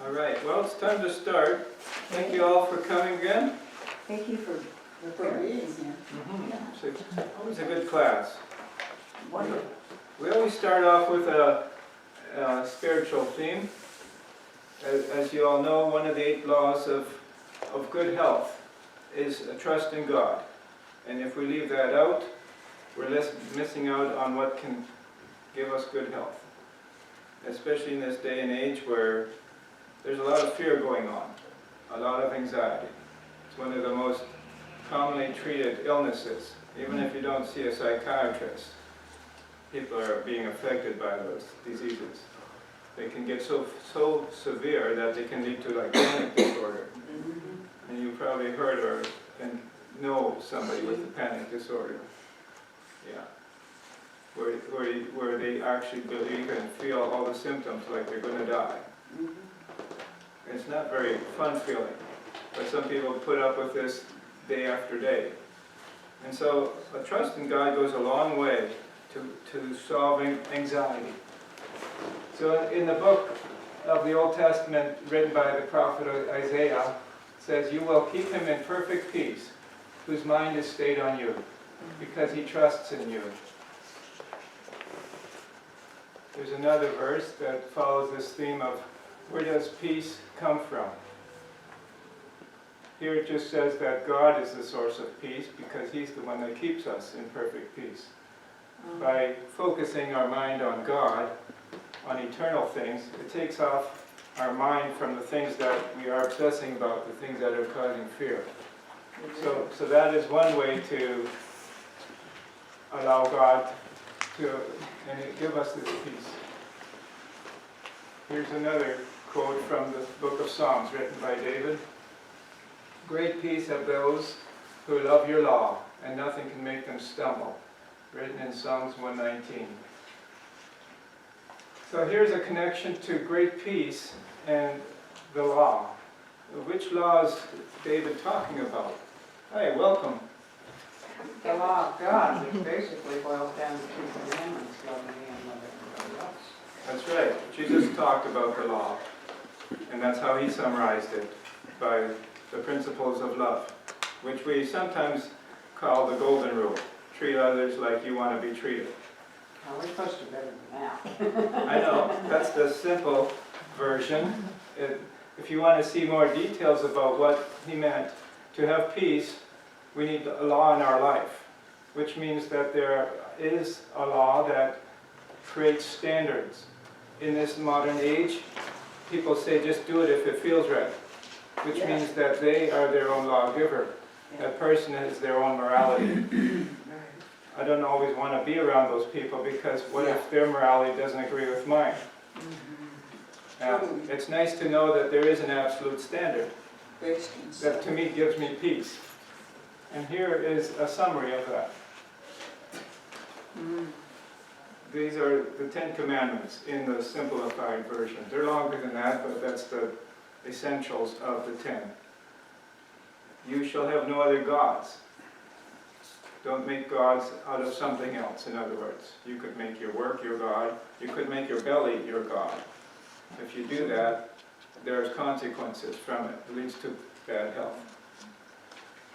All right, well, it's time to start. Thank you all for coming again. Thank you for being here. It's always a good class. Wonderful. We always start off with a spiritual theme. As you all know, one of the 8 laws of good health is a trust in God. And if we leave that out, we're missing out on what can give us good health. Especially in this day and age where there's a lot of fear going on, a lot of anxiety. It's one of the most commonly treated illnesses. Even if you don't see a psychiatrist, people are being affected by those diseases. They can get so severe that they can lead to like panic disorder. And you probably heard or know somebody with a panic disorder. Yeah. Where they actually believe and feel all the symptoms like they're going to die. It's not very fun feeling, but some people put up with this day after day. And so a trust in God goes a long way to solving anxiety. So in the book of the Old Testament written by the prophet Isaiah, it says, "You will keep him in perfect peace, whose mind is stayed on you, because he trusts in you." There's another verse that follows this theme of where does peace come from? Here it just says that God is the source of peace because he's the one that keeps us in perfect peace. By focusing our mind on God, on eternal things, it takes off our mind from the things that we are obsessing about, the things that are causing fear. So that is one way to allow God to give us this peace. Here's another quote from the book of Psalms written by David. "Great peace have those who love your law, and nothing can make them stumble." Written in Psalms 119. So here's a connection to great peace and the law. Which law is David talking about? Hi, welcome. The law of God, which basically boils down to 2 commandments, love me and love everybody else. That's right. Jesus talked about the law. And that's how he summarized it, by the principles of love, which we sometimes call the golden rule. Treat others like you want to be treated. Well, we're supposed to be better than that. I know, that's the simple version. If you want to see more details about what he meant, to have peace, we need a law in our life, which means that there is a law that creates standards. In this modern age, people say just do it if it feels right, which means that they are their own lawgiver. That person is their own morality. I don't always want to be around those people because what if their morality doesn't agree with mine? It's nice to know that there is an absolute standard that to me gives me peace. And here is a summary of that. These are the 10 Commandments in the simplified version. They're longer than that, but that's the essentials of the 10. You shall have no other gods. Don't make gods out of something else, in other words. You could make your work your God. You could make your belly your God. If you do that, there's consequences from it. It leads to bad health.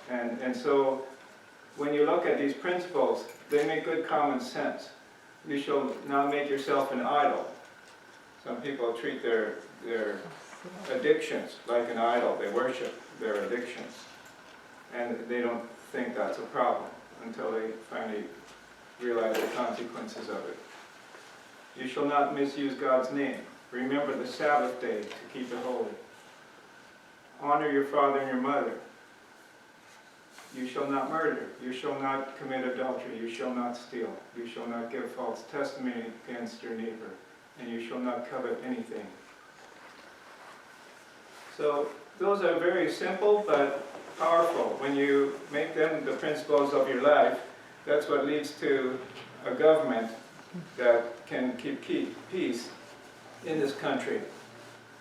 And so when you look at these principles, they make good common sense. You shall not make yourself an idol. Some people treat their addictions like an idol. They worship their addictions. And they don't think that's a problem until they finally realize the consequences of it. You shall not misuse God's name. Remember the Sabbath day to keep it holy. Honor your father and your mother. You shall not murder. You shall not commit adultery. You shall not steal. You shall not give false testimony against your neighbor. And you shall not covet anything. So those are very simple but powerful. When you make them the principles of your life, that's what leads to a government that can keep peace in this country.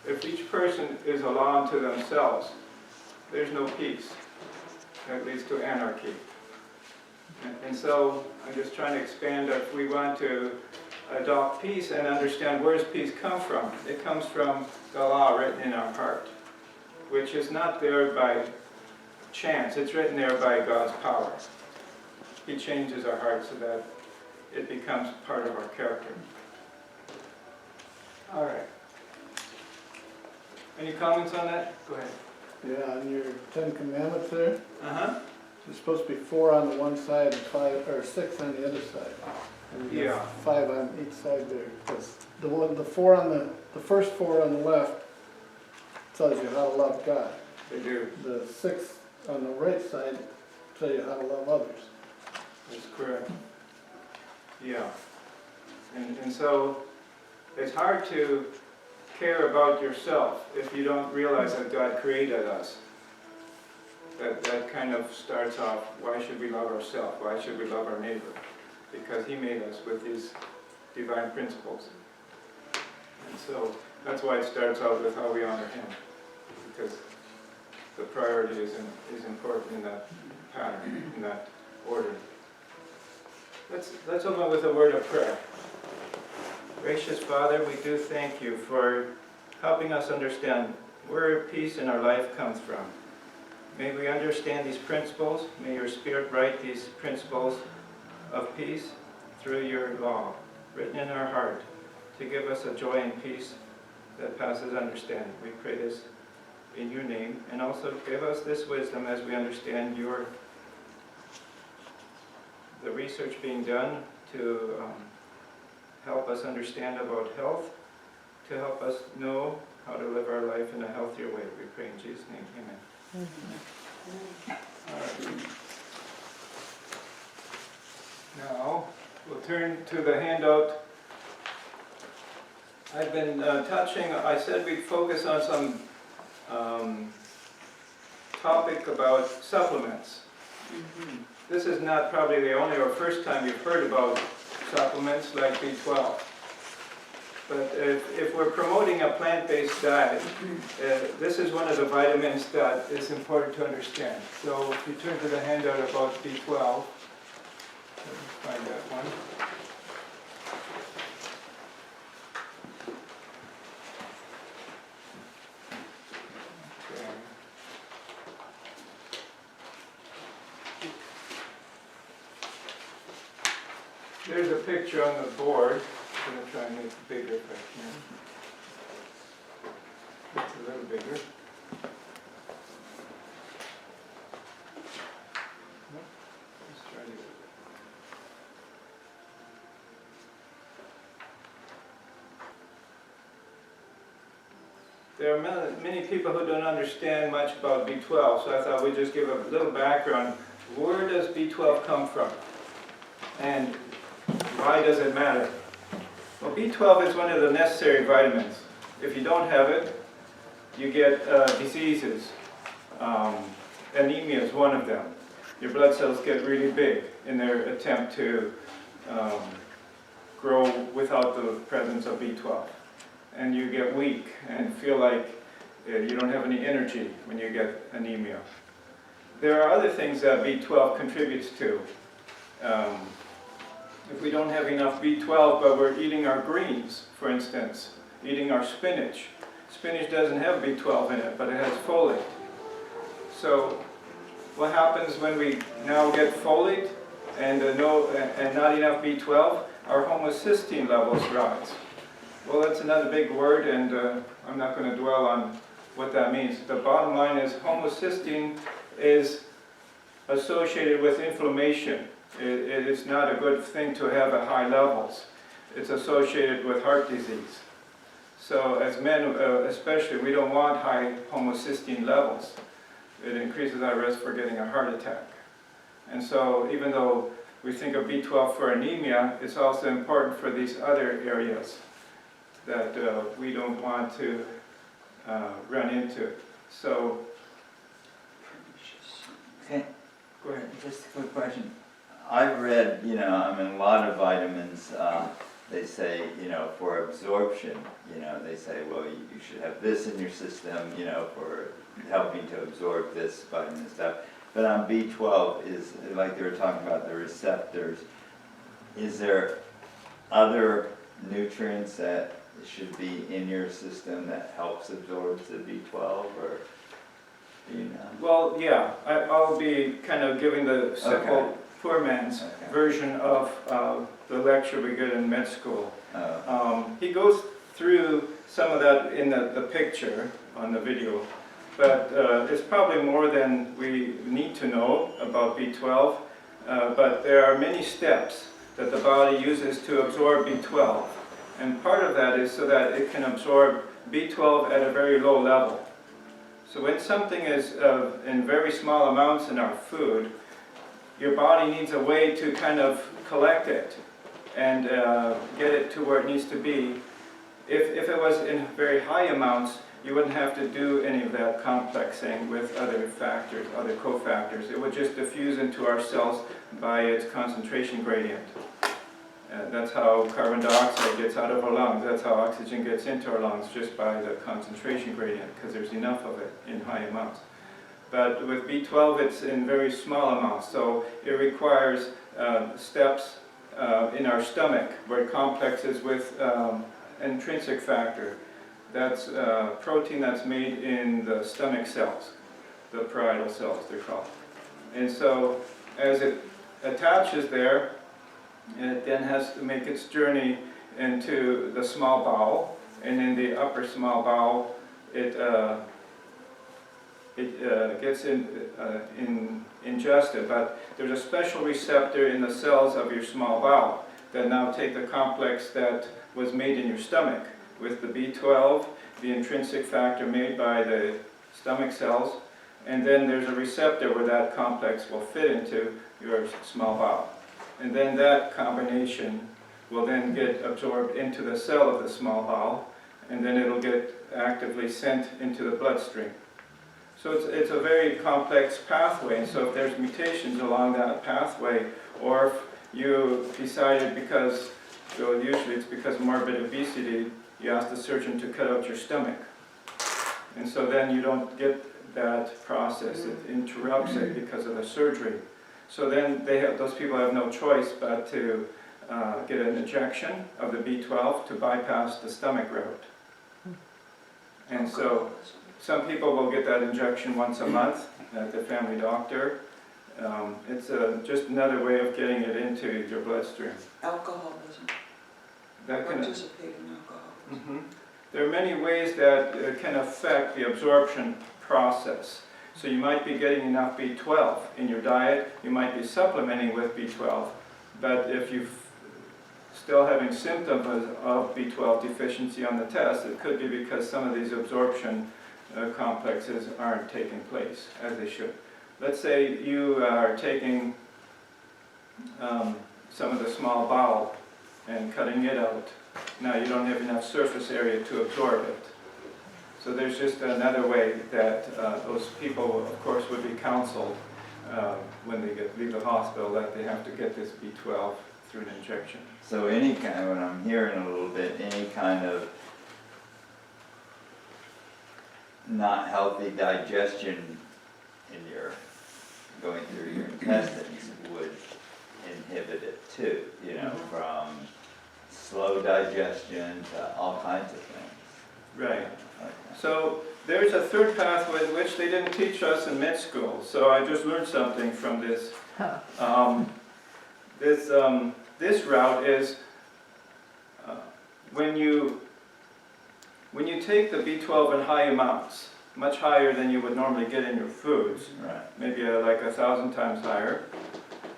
If each person is a law unto themselves, there's no peace. That leads to anarchy. And so I'm just trying to expand if we want to adopt peace and understand where does peace come from. It comes from the law written in our heart, which is not there by chance. It's written there by God's power. He changes our heart so that it becomes part of our character. All right. Any comments on that? Go ahead. Yeah, on your 10 Commandments there, Uh-huh. there's supposed to be 4 on the one side and 5, or 6 on the other side. And you have Yeah. 5 on each side there. Because the 4 on the first 4 on the left tells you how to love God. They do. The 6 on the right side tell you how to love others. That's correct. Yeah. And so it's hard to care about yourself if you don't realize that God created us. That kind of starts off, why should we love ourselves? Why should we love our neighbor? Because he made us with these divine principles. And so that's why it starts out with how we honor him. Because the priority is important in that pattern, in that order. Let's open with a word of prayer. Gracious Father, we do thank you for helping us understand where peace in our life comes from. May we understand these principles. May your Spirit write these principles of peace through your law, written in our heart, to give us a joy and peace that passes understanding. We pray this in your name, and also give us this wisdom as we understand the research being done to help us understand about health, to help us know how to live our life in a healthier way. We pray in Jesus' name, amen. All right. Now, we'll turn to the handout. I've been touching, I said we'd focus on some topic about supplements. This is not probably the only or first time you've heard about supplements like B12. But if we're promoting a plant-based diet, this is one of the vitamins that is important to understand. So if you turn to the handout about B12, let me find that one. Okay. There's a picture on the board. I'm going to try and make it bigger if I can. It's a little bigger. Nope. Let's try to. There are many people who don't understand much about B12, so I thought we'd just give a little background. Where does B12 come from? And why does it matter? Well, B12 is one of the necessary vitamins. If you don't have it, you get diseases. Anemia is one of them. Your blood cells get really big in their attempt to grow without the presence of B12. And you get weak and feel like you don't have any energy when you get anemia. There are other things that B12 contributes to. If we don't have enough B12, but we're eating our greens, for instance, eating our spinach. Spinach doesn't have B12 in it, but it has folate. So what happens when we now get folate and not enough B12? Our homocysteine levels rise. Well, that's another big word, and I'm not going to dwell on what that means. The bottom line is homocysteine is associated with inflammation. It is not a good thing to have at high levels. It's associated with heart disease. So as men, especially, we don't want high homocysteine levels. It increases our risk for getting a heart attack. And so even though we think of B12 for anemia, it's also important for these other areas that we don't want to run into. So, Okay, go ahead. just a quick question. I've read, I mean, a lot of vitamins, they say, for absorption, they say, well, you should have this in your system, for helping to absorb this vitamin stuff. But on B12, is like they were talking about the receptors, is there other nutrients that should be in your system that helps absorb the B12, or do you know? Well, yeah, I'll be kind of giving the simple, Okay. poor man's Okay. version of the lecture we get in med school. Oh, He goes through some of that in the picture on the video, but it's probably more than we need to know about B12, but there are many steps that the body uses to absorb B12, and part of that is so that it can absorb B12 at a very low level. So when something is in very small amounts in our food, your body needs a way to kind of collect it and get it to where it needs to be. If it was in very high amounts, you wouldn't have to do any of that complexing with other factors, other cofactors. It would just diffuse into our cells by its concentration gradient. That's how carbon dioxide gets out of our lungs. That's how oxygen gets into our lungs, just by the concentration gradient, because there's enough of it in high amounts. But with B12, it's in very small amounts, so it requires steps in our stomach, where it complexes with intrinsic factor. That's protein that's made in the stomach cells, the parietal cells they're called. And so as it attaches there, it then has to make its journey into the small bowel, and in the upper small bowel it gets ingested, but there's a special receptor in the cells of your small bowel that now take the complex that was made in your stomach with the B12, the intrinsic factor made by the stomach cells, and then there's a receptor where that complex will fit into your small bowel. And then that combination will then get absorbed into the cell of the small bowel, and then it'll get actively sent into the bloodstream. So it's a very complex pathway, and so if there's mutations along that pathway, or if you decided because, well, usually it's because of morbid obesity, you ask the surgeon to cut out your stomach. And so then you don't get that process, it interrupts it because of the surgery. So then those people have no choice but to get an injection of the B12 to bypass the stomach route. And so some people will get that injection once a month at the family doctor. It's just another way of getting it into your bloodstream. Alcoholism. That can, Participate in alcoholism. There are many ways that can affect the absorption process. So you might be getting enough B12 in your diet, you might be supplementing with B12, but if you're still having symptoms of B12 deficiency on the test, it could be because some of these absorption complexes aren't taking place as they should. Let's say you are taking some of the small bowel and cutting it out. Now you don't have enough surface area to absorb it. So there's just another way that those people, of course, would be counseled when they leave the hospital, that they have to get this B12 through an injection. so any kind, what I'm hearing a little bit, any kind of not healthy digestion in your, going through your intestines would inhibit it too, you know, from slow digestion to all kinds of things. Right. Okay. So there's a third pathway which they didn't teach us in med school, so I just learned something from this. This route is when you take the B12 in high amounts, much higher than you would normally get in your foods, Right. maybe like 1,000 times higher.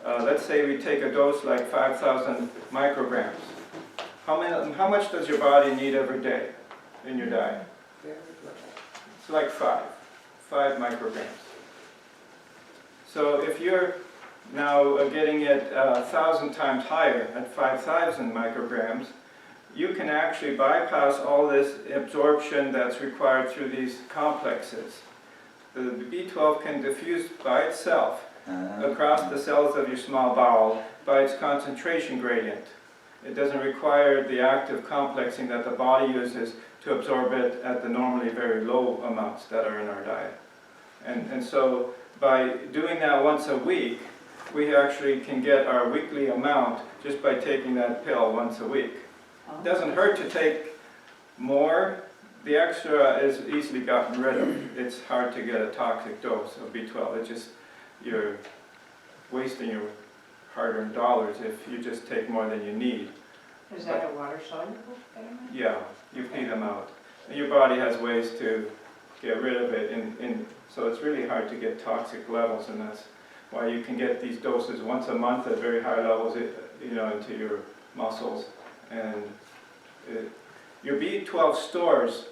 Let's say we take a dose like 5,000 micrograms. How much does your body need every day in your diet? Very little. It's like 5 micrograms. So if you're now getting it 1,000 times higher at 5,000 micrograms, you can actually bypass all this absorption that's required through these complexes. The B12 can diffuse by itself across the cells of your small bowel by its concentration gradient. It doesn't require the active complexing that the body uses to absorb it at the normally very low amounts that are in our diet. And so by doing that once a week, we actually can get our weekly amount just by taking that pill once a week. Oh. Doesn't hurt to take more. The extra is easily gotten rid of. It's hard to get a toxic dose of B12. It's just, you're wasting your hard-earned dollars if you just take more than you need. Is that a water soluble vitamin? Yeah, you pee them out. And your body has ways to get rid of it, so it's really hard to get toxic levels, and that's why you can get these doses once a month at very high levels, into your muscles. And your B12 stores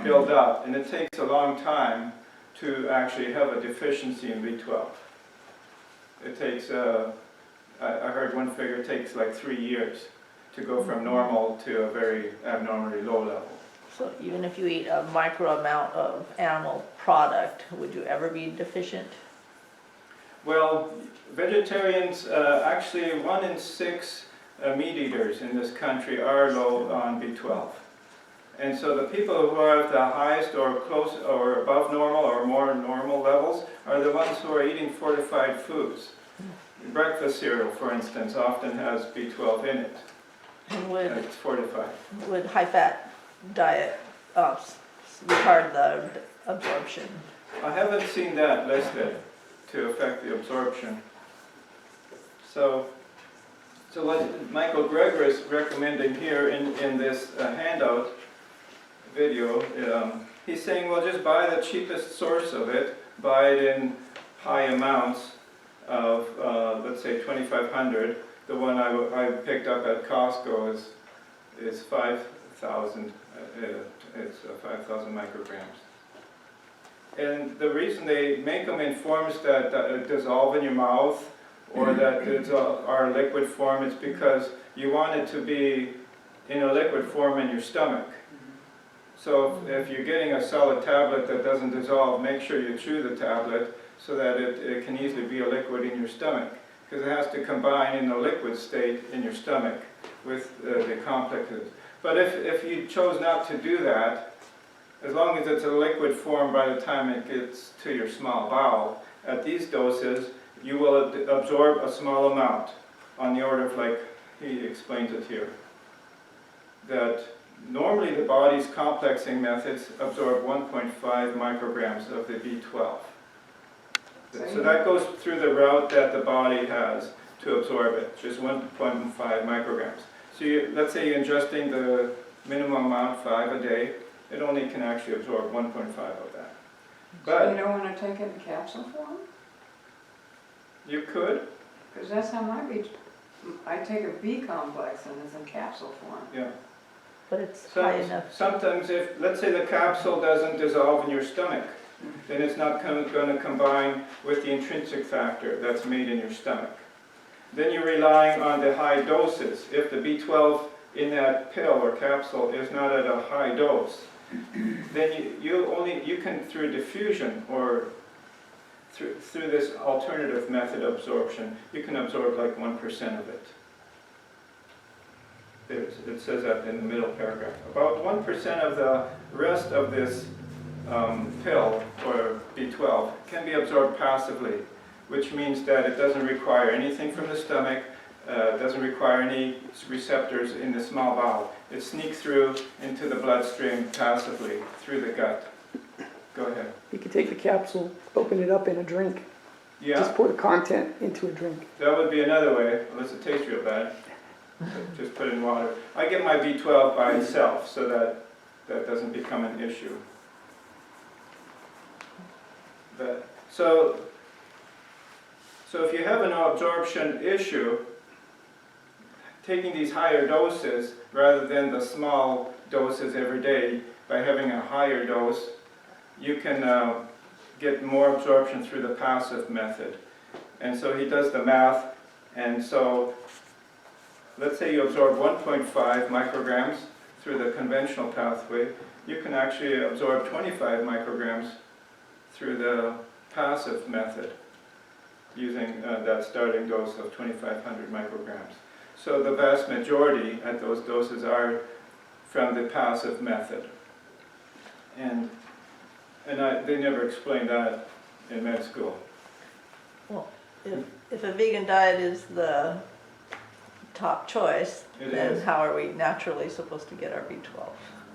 build up, and it takes a long time to actually have a deficiency in B12. It takes, I heard one figure, it takes like 3 years to go from normal to a very abnormally low level. So even if you eat a micro amount of animal product, would you ever be deficient? Well, vegetarians, actually 1 in 6 meat eaters in this country are low on B12. And so the people who have the highest or close or above normal or more normal levels are the ones who are eating fortified foods. Breakfast cereal, for instance, often has B12 in it. And It's fortified. would high-fat diet retard the absorption? I haven't seen that listed to affect the absorption. So what Michael Greger is recommending here in this handout video, he's saying, well, just buy the cheapest source of it, buy it in high amounts of, let's say, 2,500. The one I picked up at Costco is 5,000. It's 5,000 micrograms. And the reason they make them in forms that dissolve in your mouth or that are liquid form is because you want it to be in a liquid form in your stomach. So if you're getting a solid tablet that doesn't dissolve, make sure you chew the tablet so that it can easily be a liquid in your stomach, because it has to combine in a liquid state in your stomach with the complexes. But if you chose not to do that, as long as it's a liquid form by the time it gets to your small bowel, at these doses, you will absorb a small amount, on the order of, like he explains it here, that normally the body's complexing methods absorb 1.5 micrograms of the B12. So that goes through the route that the body has to absorb it, just 1.5 micrograms. So let's say you're ingesting the minimum amount, 5 a day, it only can actually absorb 1.5 of that. So you But don't want to take it in capsule form? you could, Because that's how I take a B complex and it's in capsule form. yeah. But it's high So, enough. sometimes if, let's say the capsule doesn't dissolve in your stomach, then it's not going to combine with the intrinsic factor that's made in your stomach. Then you're relying on the high doses. If the B12 in that pill or capsule is not at a high dose, then you can, through diffusion or through this alternative method absorption, you can absorb like 1% of it. It says that in the middle paragraph. About 1% of the rest of this pill, or B12, can be absorbed passively, which means that it doesn't require anything from the stomach, doesn't require any receptors in the small bowel. It sneaks through into the bloodstream passively through the gut. Go ahead. You could take the capsule, open it up in a drink. Yeah, Just pour the content into a drink. that would be another way, unless it tastes real bad. Just put it in water. I get my B12 by itself, so that doesn't become an issue. So if you have an absorption issue, taking these higher doses rather than the small doses every day, by having a higher dose, you can get more absorption through the passive method. And so he does the math, and so let's say you absorb 1.5 micrograms through the conventional pathway, you can actually absorb 25 micrograms through the passive method, using that starting dose of 2,500 micrograms. So the vast majority at those doses are from the passive method. And they never explained that in med school. Well, if a vegan diet is the top choice, It then is. how are we naturally supposed to get our B12?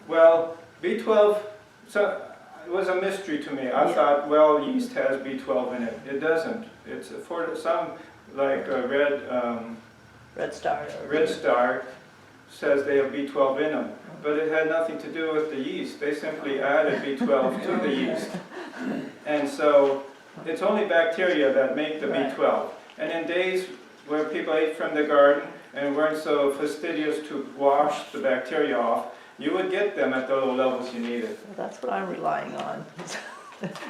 Well, B12, so it was a mystery to me. I Yeah. thought, well, yeast has B12 in it. It doesn't. It's for some, like Red Star? Red Star says they have B12 in them, but it had nothing to do with the yeast. They simply added B12 to the yeast. And so it's only bacteria that make the Right. B12. And in days where people ate from the garden and weren't so fastidious to wash the bacteria off, you would get them at the low levels you needed. Well, that's what I'm relying on.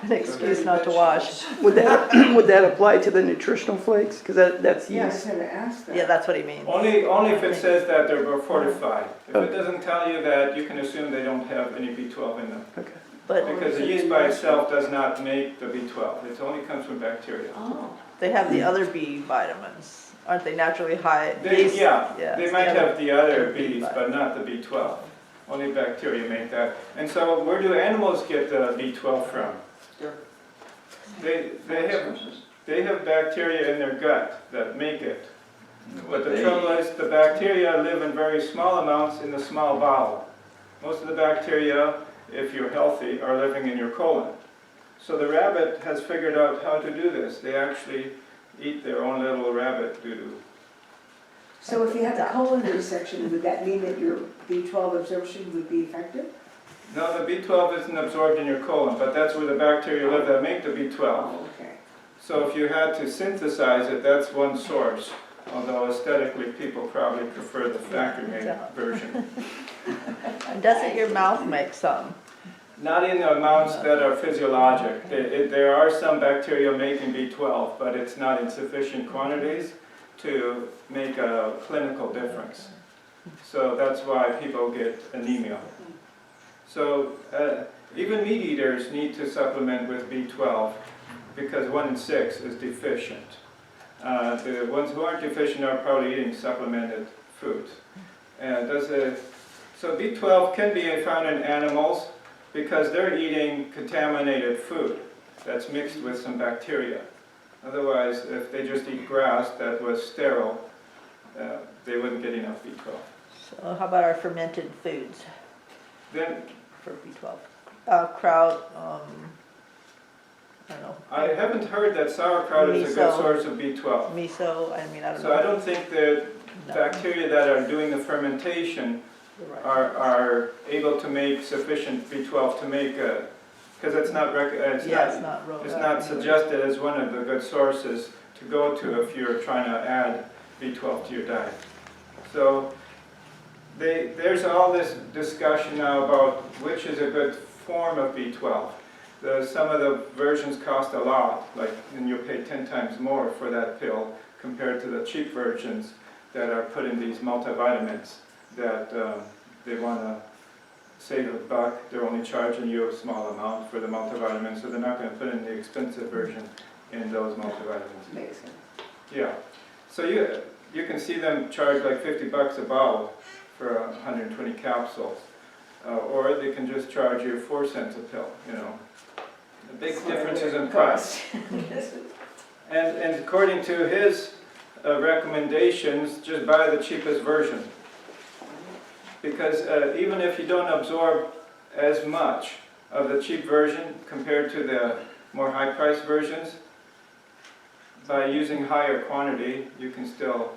An excuse not to wash. Would that, would that apply to the nutritional flakes? Because that's Yeah, I was yeast. gonna ask that. Yeah, that's what he means. Only if it says that they're fortified. If it doesn't tell you that, you can assume they don't have any B12 in them. Okay. But Because the yeast by itself does not make the B12. It only comes from bacteria. oh, they have the other B vitamins. Aren't they naturally high? They, These- yeah, yeah, they it's might the other- have the other B Bs, vitamin. but not the B12. Only bacteria make that. And so where do animals get the B12 from? Their They have bacteria in their gut that make it. But the They- trouble is, the bacteria live in very small amounts in the small bowel. Most of the bacteria, if you're healthy, are living in your colon. So the rabbit has figured out how to do this. They actually eat their own little rabbit doo-doo. So if you have a colon resection, would that mean that your B12 absorption would be effective? No, the B12 isn't absorbed in your colon, but that's where the bacteria live that make the B12. Oh, okay. So if you had to synthesize it, that's one source. Although aesthetically, people probably prefer the factory-made Yeah. version. And doesn't your mouth make some? Not in the amounts that are physiologic. There are some bacteria making B12, but it's not in sufficient quantities to make a clinical difference. So that's why people get anemia. So even meat eaters need to supplement with B12 because 1 in 6 is deficient. The ones who aren't deficient are probably eating supplemented foods. So B12 can be found in animals because they're eating contaminated food that's mixed with some bacteria. Otherwise, if they just eat grass that was sterile, they wouldn't get enough B12. So how about our fermented foods Then for B12? Kraut, I don't know. I haven't heard that sauerkraut is a good Miso. source of B12. Miso, I mean, I don't know. So I don't think the No, bacteria that are doing the fermentation you're right. are able to make sufficient B12 to make a, because it's not, Yeah, it's not real. it's not suggested as one of the good sources to go to if you're trying to add B12 to your diet. So there's all this discussion now about which is a good form of B12. Some of the versions cost a lot, and you'll pay 10 times more for that pill compared to the cheap versions that are put in these multivitamins that they want to save a buck. They're only charging you a small amount for the multivitamins, so they're not going to put in the expensive version in those multivitamins. Makes sense. Yeah, so you can see them charge like $50 a bottle for 120 capsules, or they can just charge you 4 cents a pill, you know. The big difference is in price. And according to his recommendations, just buy the cheapest version. Because even if you don't absorb as much of the cheap version compared to the more high-priced versions, by using higher quantity, you can still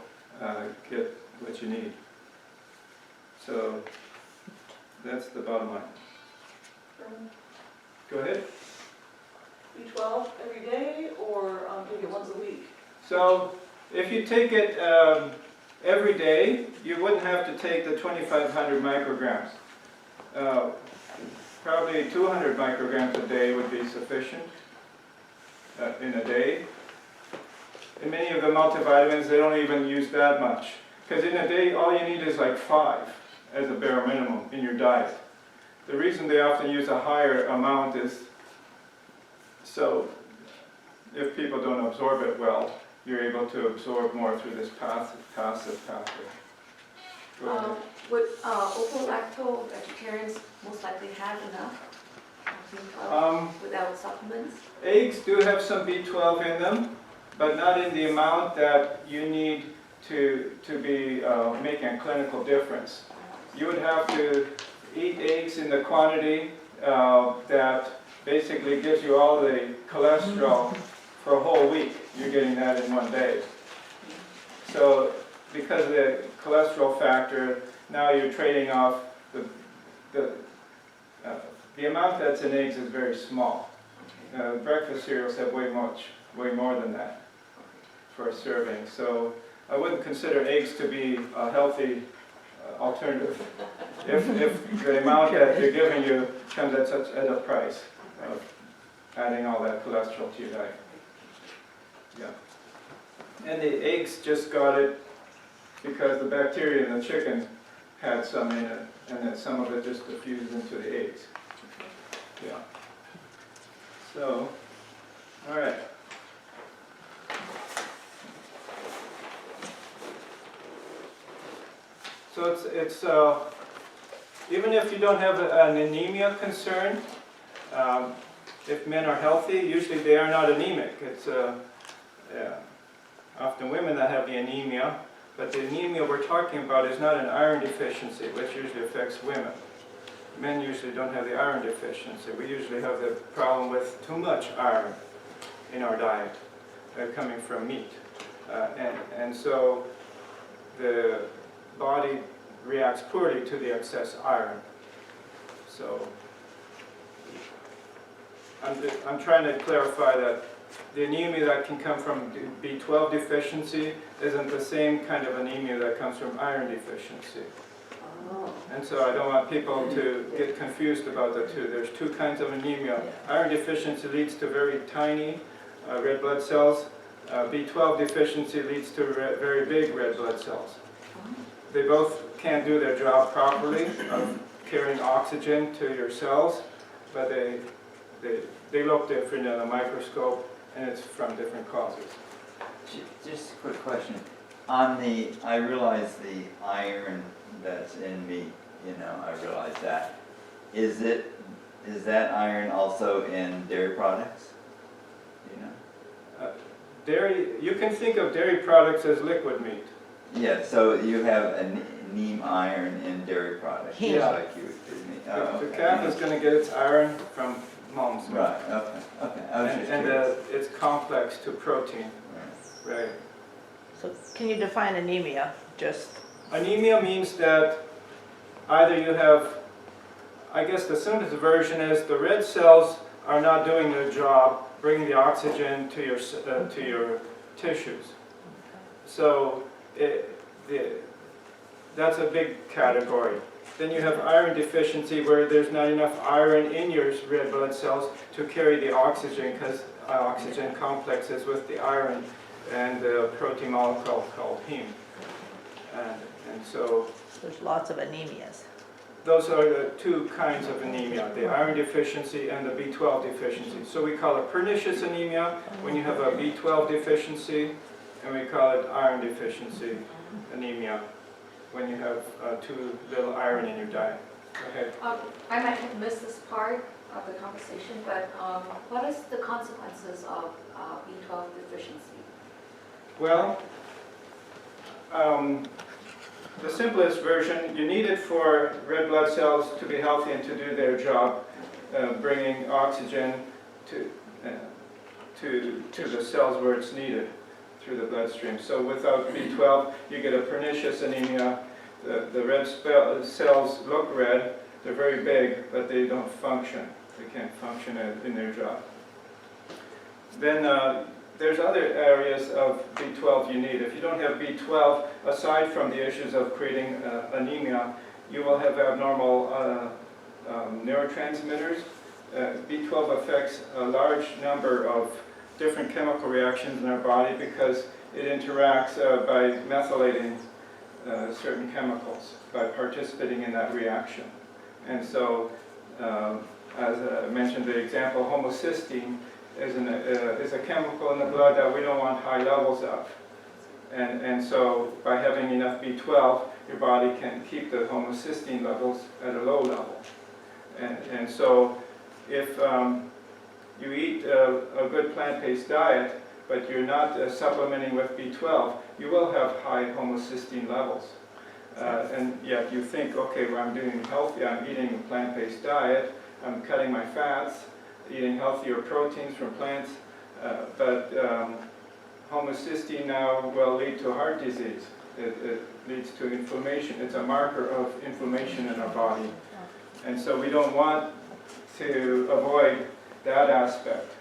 get what you need. So that's the bottom line. Go ahead. B12 every day, or take it once a week? So if you take it every day, you wouldn't have to take the 2,500 micrograms. Probably 200 micrograms a day would be sufficient in a day. In many of the multivitamins, they don't even use that much. Because in a day, all you need is like 5 as a bare minimum in your diet. The reason they often use a higher amount is so if people don't absorb it well, you're able to absorb more through this passive pathway. Go ahead. Would ovo-lacto vegetarians most likely have enough B12 without supplements? Eggs do have some B12 in them, but not in the amount that you need to be making a clinical difference. You would have to eat eggs in the quantity that basically gives you all the cholesterol for a whole week. You're getting that in one day. So because of the cholesterol factor, now you're trading off the amount that's in eggs is very small. Breakfast cereals have way more than that for a serving. So I wouldn't consider eggs to be a healthy alternative if the amount that they're giving you comes at a price of adding all that cholesterol to your diet. Yeah. And the eggs just got it because the bacteria in the chicken had some in it, and then some of it just diffused into the eggs. Yeah. So, all right. So it's even if you don't have an anemia concern, if men are healthy, usually they are not anemic. It's often women that have the anemia, but the anemia we're talking about is not an iron deficiency, which usually affects women. Men usually don't have the iron deficiency. We usually have the problem with too much iron in our diet coming from meat. And so the body reacts poorly to the excess iron. So I'm trying to clarify that the anemia that can come from B12 deficiency isn't the same kind of anemia that comes from iron deficiency. And so I don't want people to get confused about the two. There's two kinds of anemia. Iron deficiency leads to very tiny red blood cells. B12 deficiency leads to very big red blood cells. They both can't do their job properly of carrying oxygen to your cells, but they look different in a microscope, and it's from different causes. Just a quick question. I realize the iron that's in meat, I realize that. Is that iron also in dairy products? Dairy, you can think of dairy products as liquid meat. Yeah, so you have a neem iron in dairy products, just Yeah. like you would do meat. The calf is going to get its iron from mom's milk. Right, okay. I was just And curious. it's complex to protein, right? So can you define anemia? Just Anemia means that either you have, I guess the simplest version is the red cells are not doing their job bringing the oxygen to your tissues. So that's a big category. Then you have iron deficiency where there's not enough iron in your red blood cells to carry the oxygen because oxygen complexes with the iron and the protein molecule called heme. And so there's lots of anemias. those are the two kinds of anemia, the iron deficiency and the B12 deficiency. So we call it pernicious anemia when you have a B12 deficiency, and we call it iron deficiency anemia when you have too little iron in your diet. Go ahead. I might have missed this part of the conversation, but what is the consequences of B12 deficiency? Well, the simplest version, you need it for red blood cells to be healthy and to do their job, bringing oxygen to the cells where it's needed through the bloodstream. So without B12, you get a pernicious anemia. The red cells look red, they're very big, but they don't function. They can't function in their job. Then there's other areas of B12 you need. If you don't have B12, aside from the issues of creating anemia, you will have abnormal neurotransmitters. B12 affects a large number of different chemical reactions in our body because it interacts by methylating certain chemicals by participating in that reaction. And so, as I mentioned, the example, homocysteine is a chemical in the blood that we don't want high levels of. And so by having enough B12, your body can keep the homocysteine levels at a low level. And so if you eat a good plant-based diet, but you're not supplementing with B12, you will have high homocysteine levels. And yet you think, okay, well, I'm doing healthy, I'm eating a plant-based diet, I'm cutting my fats, eating healthier proteins from plants, but homocysteine now will lead to heart disease. It leads to inflammation. It's a marker of inflammation in our body. And so we don't want to avoid that aspect,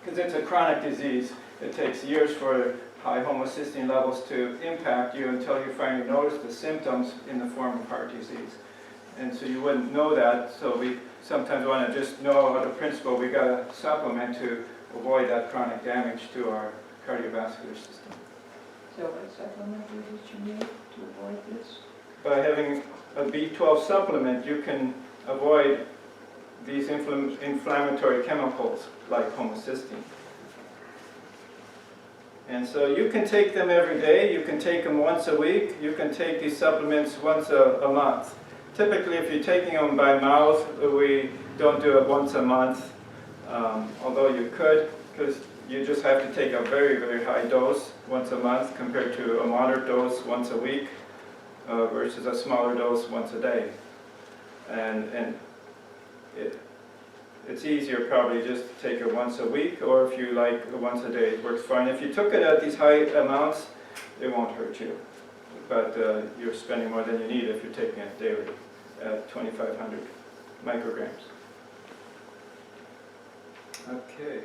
because it's a chronic disease. It takes years for high homocysteine levels to impact you until you finally notice the symptoms in the form of heart disease. And so you wouldn't know that, so we sometimes want to just know out of principle we got to supplement to avoid that chronic damage to our cardiovascular system. So what supplement did you need to avoid this? By having a B12 supplement, you can avoid these inflammatory chemicals like homocysteine. And so you can take them every day, you can take them once a week, you can take these supplements once a month. Typically, if you're taking them by mouth, we don't do it once a month, although you could, because you just have to take a very, very high dose once a month compared to a moderate dose once a week versus a smaller dose once a day. And it's easier probably just to take it once a week, or if you like once a day, it works fine. If you took it at these high amounts, it won't hurt you. But you're spending more than you need if you're taking it daily at 2,500 micrograms. Okay.